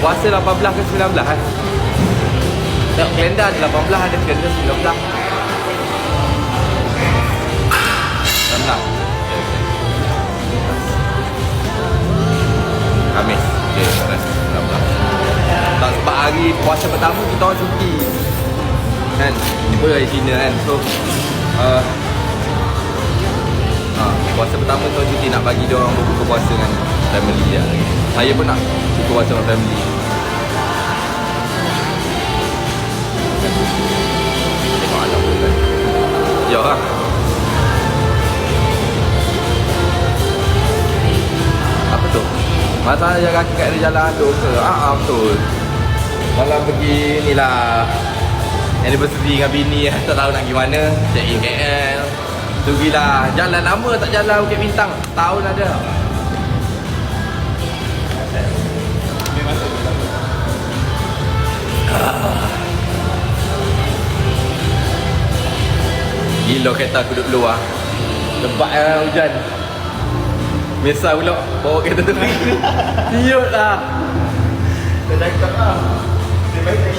puasa 18 ke 19 kan? Tengok kalender ada 18, ada kalender 19. 19. Khamis. Okay, 19. Tak, sebab hari puasa pertama kita orang cuti kan, tiba dari China kan. So puasa pertama tu cuti, nak bagi dia orang berbuka puasa dengan family dia. Saya pun nak buka puasa dengan family. Tengok anak pun kan. Ya lah. Apa tu? Masa jaga kaki kat jalan tu ke? Betul. Malam pergi ni lah, anniversary dengan bini, tak tahu nak pergi mana. Check in KL. Pergilah, jalan lama tak jalan Bukit Bintang. Tahun ada. Gila kereta aku duduk luar. Lebat hujan. Biasa pula bawa kereta tepi. Siut lah. Dah cakap lah. Dia baik tak